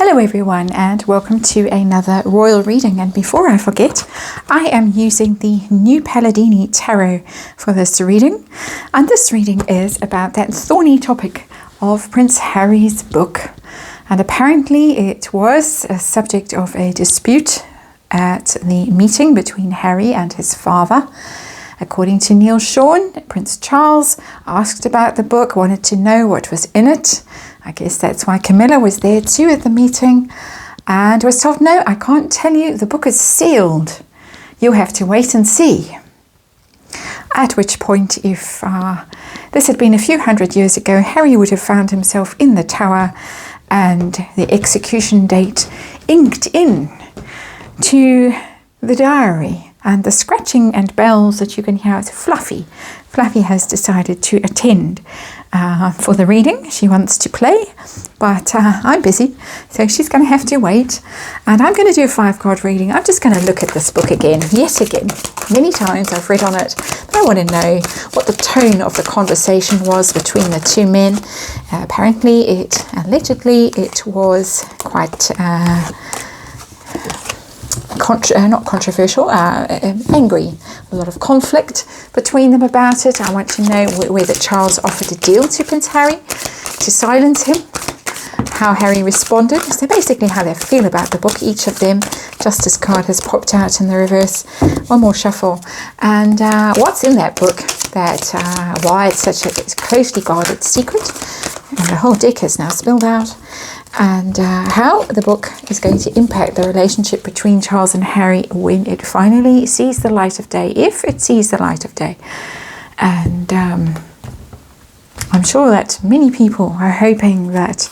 Hello everyone and welcome to another royal reading, and before I forget, I am using the New Palladini Tarot for this reading, and this reading is about that thorny topic of Prince Harry's book, and apparently it was a subject of a dispute at the meeting between Harry and his father. According to Neil Sean, Prince Charles asked about the book, wanted to know what was in it. I guess that's why Camilla was there too at the meeting, and was told, no, I can't tell you, the book is sealed. You'll have to wait and see. At which point, if this had been a few hundred years ago, Harry would have found himself in the tower and the execution date inked in to the diary. And the scratching and bells that you can hear is Fluffy. Fluffy has decided to attend for the reading. She wants to play, but I'm busy, so she's going to have to wait. And I'm going to do a 5-card reading. I'm just going to look at this book again, yet again. Many times I've read on it, but I want to know what the tone of the conversation was between the two men. Allegedly, it was quite... not controversial, angry. A lot of conflict between them about it. I want to know whether Charles offered a deal to Prince Harry to silence him, how Harry responded. So basically how they feel about the book, each of them. Justice card has popped out in the reverse. One more shuffle. And what's in that book, that why it's such a closely guarded secret. And the whole deck has now spilled out. And how the book is going to impact the relationship between Charles and Harry when it finally sees the light of day, if it sees the light of day. And I'm sure that many people are hoping that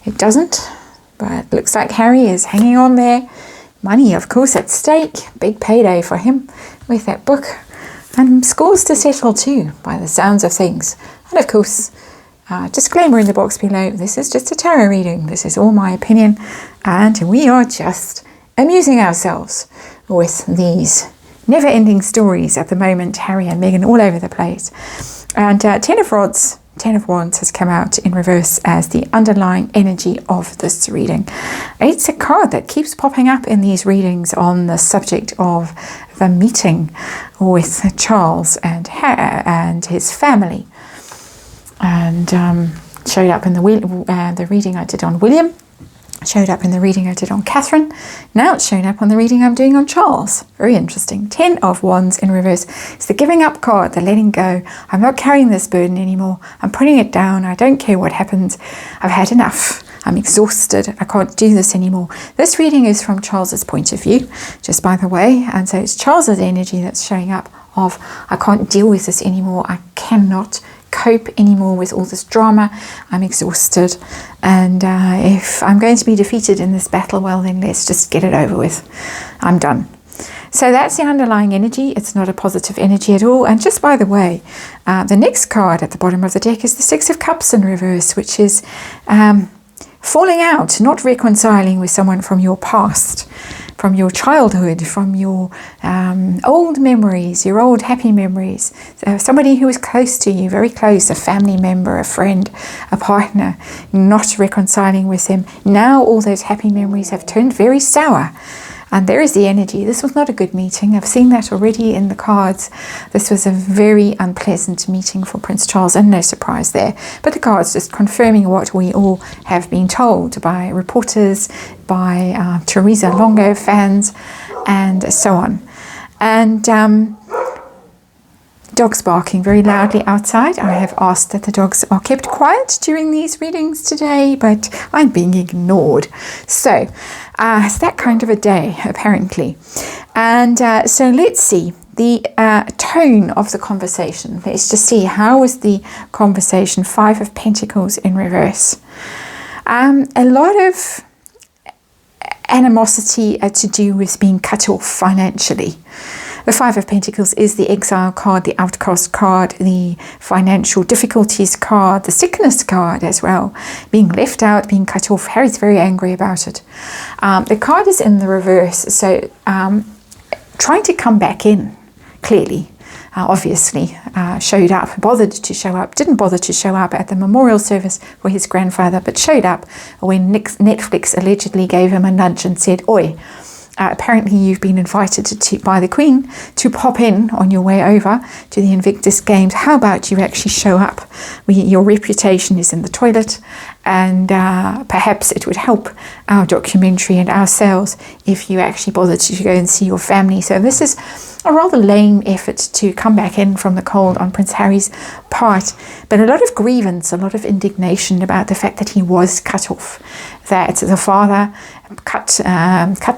it doesn't, but it looks like Harry is hanging on there. Money, of course, at stake. Big payday for him with that book. And scores to settle too, by the sounds of things. And of course... disclaimer in the box below, this is just a tarot reading. This is all my opinion, and we are just amusing ourselves with these never-ending stories at the moment. Harry and Meghan all over the place. And Ten of Wands has come out in reverse as the underlying energy of this reading. It's a card that keeps popping up in these readings on the subject of the meeting with Charles and his family. And showed up in the reading I did on William, showed up in the reading I did on Catherine. Now it's shown up on the reading I'm doing on Charles. Very interesting. 10 of Wands in reverse. It's the giving up card, the letting go. I'm not carrying this burden anymore. I'm putting it down. I don't care what happens. I've had enough. I'm exhausted. I can't do this anymore. This reading is from Charles's point of view, just by the way. And so it's Charles's energy that's showing up of, I can't deal with this anymore. I cannot cope anymore with all this drama. I'm exhausted, and if I'm going to be defeated in this battle, well then let's just get it over with. I'm done. So that's the underlying energy. It's not a positive energy at all. And just by the way, the next card at the bottom of the deck is the Six of Cups in reverse, which is falling out, not reconciling with someone from your past, from your childhood, from your old memories, your old happy memories. Somebody who is close to you, very close, a family member, a friend, a partner, not reconciling with them. Now all those happy memories have turned very sour. And there is the energy. This was not a good meeting. I've seen that already in the cards. This was a very unpleasant meeting for Prince Charles, and no surprise there. But the cards just confirming what we all have been told by reporters, by Teresa Longo fans, and so on. And dogs barking very loudly outside. I have asked that the dogs are kept quiet during these readings today, but I'm being ignored. So it's that kind of a day, apparently. And so let's see the tone of the conversation. Let's just see, how was the conversation? 5 of Pentacles in reverse. A lot of animosity to do with being cut off financially. The 5 of Pentacles is the exile card, the outcast card, the financial difficulties card, the sickness card as well. Being left out, being cut off. Harry's very angry about it. The card is in the reverse, so trying to come back in, clearly. obviously showed up, bothered to show up, didn't bother to show up at the memorial service for his grandfather, but showed up when Netflix allegedly gave him a nudge and said, "Oi, apparently you've been invited by the Queen to pop in on your way over to the Invictus Games. How about you actually show up? Your reputation is in the toilet, and perhaps it would help our documentary and our sales if you actually bothered to go and see your family." So this is a rather lame effort to come back in from the cold on Prince Harry's part, but a lot of grievance, a lot of indignation about the fact that he was cut off, that the father cut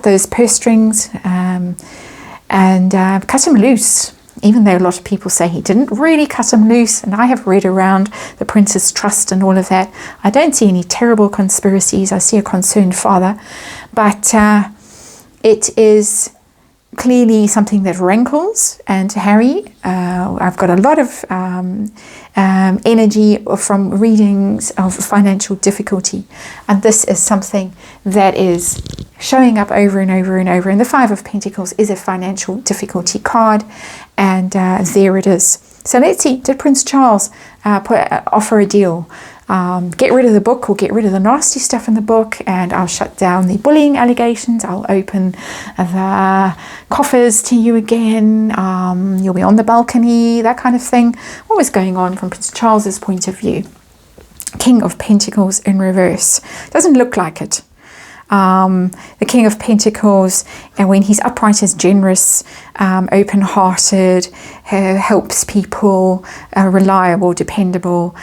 those purse strings and cut him loose, even though a lot of people say he didn't really cut him loose. And I have read around the Prince's Trust and all of that. I don't see any terrible conspiracies. I see a concerned father, but it is clearly something that rankles. And Harry, I've got a lot of energy from readings of financial difficulty, and this is something that is showing up over and over and over. And the Five of Pentacles is a financial difficulty card, and there it is. So let's see, did Prince Charles offer a deal? Get rid of the book, or get rid of the nasty stuff in the book, and I'll shut down the bullying allegations. I'll open the coffers to you again. You'll be on the balcony, that kind of thing. What was going on from Prince Charles's point of view? King of Pentacles in reverse. Doesn't look like it. The King of Pentacles, and when he's upright, is generous, open-hearted, helps people, reliable, dependable.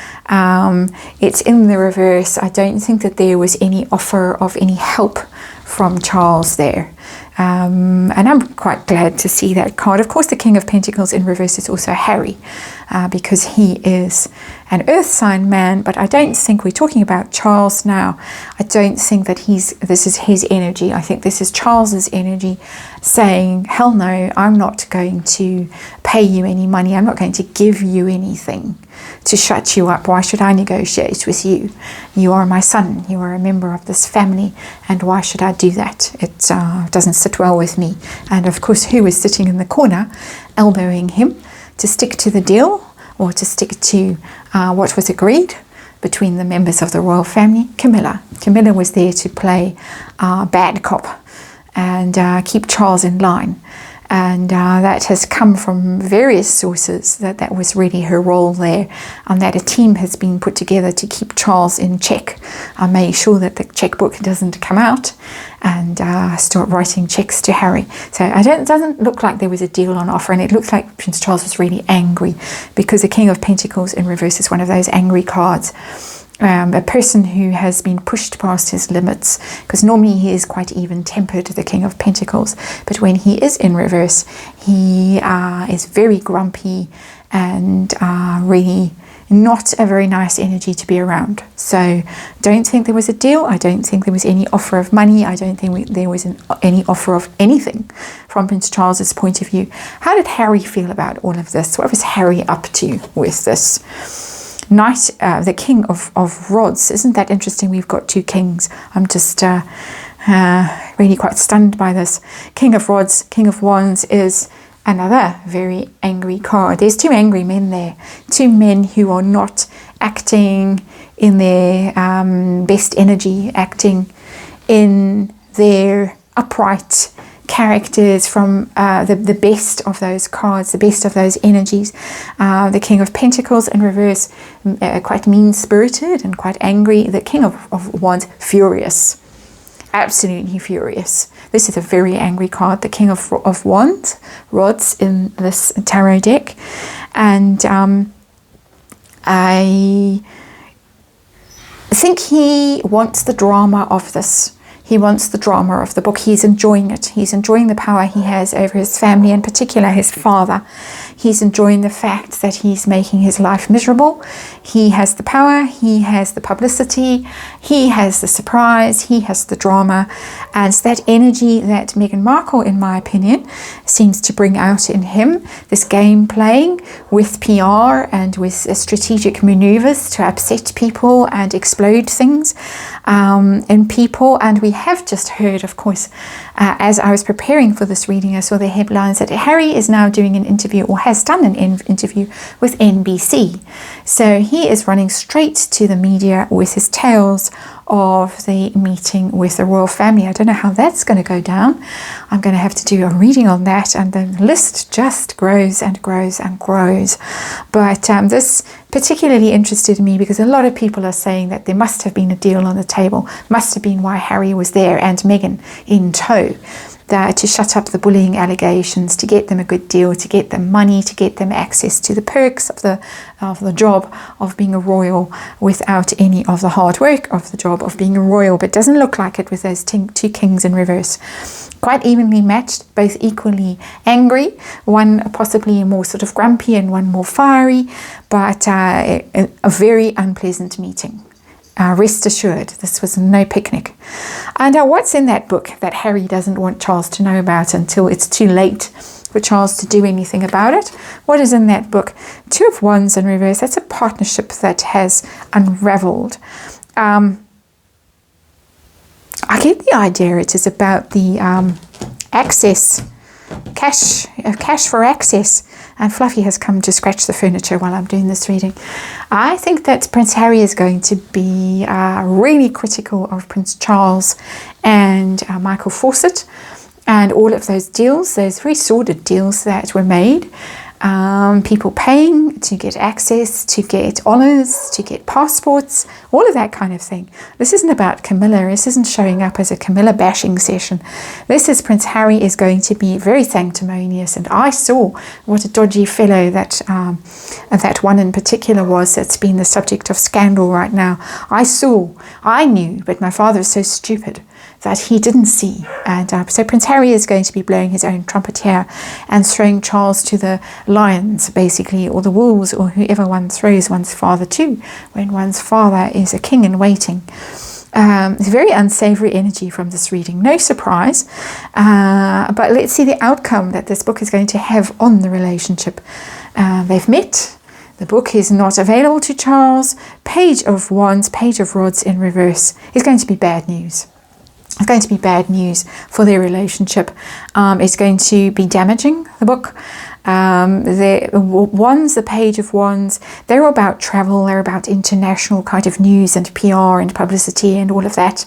It's in the reverse. I don't think that there was any offer of any help from Charles there. And I'm quite glad to see that card. Of course, the King of Pentacles in reverse is also Harry, because he is an earth sign man, but I don't think we're talking about Charles now. I don't think that this is his energy. I think this is Charles's energy saying, hell no, I'm not going to pay you any money. I'm not going to give you anything to shut you up. Why should I negotiate with you? You are my son. You are a member of this family. And why should I do that? It doesn't sit well with me. And of course, who was sitting in the corner elbowing him to stick to the deal, or to stick to what was agreed between the members of the royal family? Camilla. Camilla was there to play bad cop and keep Charles in line. And that has come from various sources, that was really her role there, and that a team has been put together to keep Charles in check, make sure that the checkbook doesn't come out and start writing checks to Harry. So it doesn't look like there was a deal on offer, and it looks like Prince Charles was really angry, because the King of Pentacles in reverse is one of those angry cards. A person who has been pushed past his limits, because normally he is quite even-tempered, the King of Pentacles, but when he is in reverse, he is very grumpy and really not a very nice energy to be around. So don't think there was a deal. I don't think there was any offer of money. I don't think there was any offer of anything from Prince Charles's point of view. How did Harry feel about all of this? What was Harry up to with this? Knight, the King of Rods. Isn't that interesting? We've got two kings. I'm just really quite stunned by this. King of Rods, King of Wands is another very angry card. There's two angry men there. Two men who are not acting in their best energy, acting in their upright characters, from the best of those cards, the best of those energies. The King of Pentacles in reverse, quite mean-spirited and quite angry. The King of Wands, furious, absolutely furious. This is a very angry card, the King of Wands, rods in this tarot deck. And I think he wants the drama of this. He wants the drama of the book. He's enjoying it. He's enjoying the power he has over his family, in particular his father. He's enjoying the fact that he's making his life miserable. He has the power. He has the publicity. He has the surprise. He has the drama. And it's that energy that Meghan Markle, in my opinion, seems to bring out in him. This game playing with PR and with strategic maneuvers to upset people and explode things in people. And we have just heard, of course, as I was preparing for this reading, I saw the headlines that Harry is now doing an interview, or has done an interview with NBC. So he is running straight to the media with his tales of the meeting with the royal family. I don't know how that's going to go down. I'm going to have to do a reading on that, and the list just grows and grows and grows. But this particularly interested me because a lot of people are saying that there must have been a deal on the table, must have been why Harry was there and Meghan in tow, that to shut up the bullying allegations, to get them a good deal, to get them money, to get them access to the perks of the job of being a royal without any of the hard work of the job of being a royal. But it doesn't look like it with those two kings in reverse. Quite evenly matched, both equally angry, one possibly more sort of grumpy and one more fiery, but a very unpleasant meeting. Rest assured, this was no picnic. And what's in that book that Harry doesn't want Charles to know about until it's too late for Charles to do anything about it? What is in that book? Two of Wands in reverse. That's a partnership that has unraveled. I get the idea it is about the access, cash for access. And Fluffy has come to scratch the furniture while I'm doing this reading. I think that Prince Harry is going to be really critical of Prince Charles and Michael Fawcett and all of those deals, those very sordid deals that were made. People paying to get access, to get honours, to get passports, all of that kind of thing. This isn't about Camilla. This isn't showing up as a Camilla bashing session. This is Prince Harry is going to be very sanctimonious. And I saw what a dodgy fellow that one in particular was that's been the subject of scandal right now. I knew, but my father is so stupid that he didn't see. And so Prince Harry is going to be blowing his own trumpet here and throwing Charles to the lions, basically, or the wolves, or whoever one throws one's father to when one's father is a king in waiting. It's very unsavory energy from this reading. No surprise. But let's see the outcome that this book is going to have on the relationship. They've met. The book is not available to Charles. Page of Wands, Page of Rods in reverse is going to be bad news. It's going to be bad news for their relationship. It's going to be damaging, the book. The Wands, the Page of Wands, they're about travel, they're about international kind of news and PR and publicity and all of that.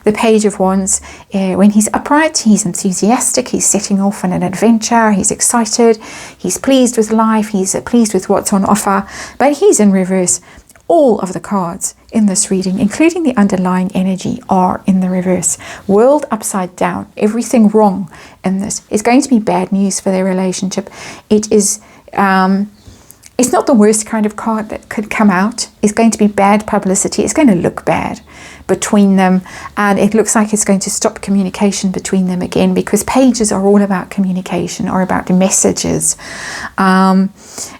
The Page of Wands, when he's upright, he's enthusiastic, he's setting off on an adventure, he's excited, he's pleased with life, he's pleased with what's on offer, but he's in reverse. All of the cards in this reading, including the underlying energy, are in the reverse. World upside down. Everything wrong in this is going to be bad news for their relationship. It is, it's not the worst kind of card that could come out. It's going to be bad publicity. It's going to look bad between them, and it looks like it's going to stop communication between them again, because pages are all about communication, or about messages.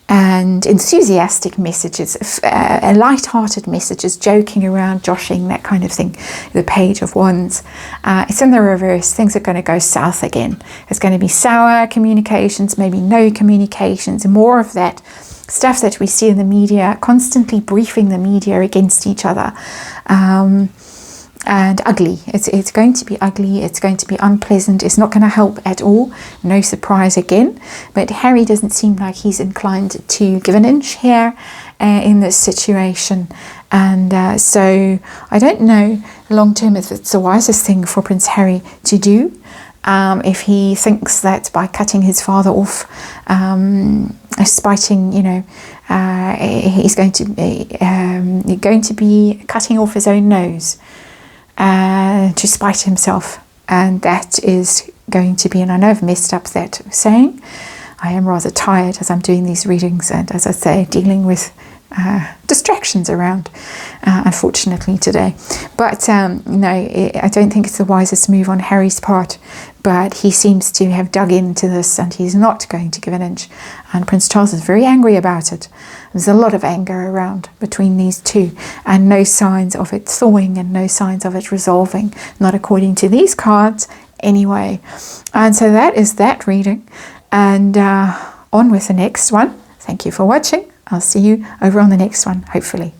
And enthusiastic messages, light-hearted messages, joking around, joshing, that kind of thing. The Page of Wands. It's in the reverse. Things are going to go south again. It's going to be sour communications, maybe no communications, more of that stuff that we see in the media, constantly briefing the media against each other. And ugly. It's going to be ugly. It's going to be unpleasant. It's not going to help at all. No surprise again. But Harry doesn't seem like he's inclined to give an inch here in this situation. And so I don't know long term if it's the wisest thing for Prince Harry to do. If he thinks that by cutting his father off, spiting, he's going to be cutting off his own nose. To spite himself, and that is going to be, and I know I've messed up that saying. I am rather tired as I'm doing these readings, and as I say, dealing with distractions around, unfortunately, today. But no, I don't think it's the wisest move on Harry's part, but he seems to have dug into this, and he's not going to give an inch. And Prince Charles is very angry about it. There's a lot of anger around between these two, and no signs of it thawing, and no signs of it resolving, not according to these cards anyway. And so that is that reading, and on with the next one. Thank you for watching. I'll see you over on the next one, hopefully.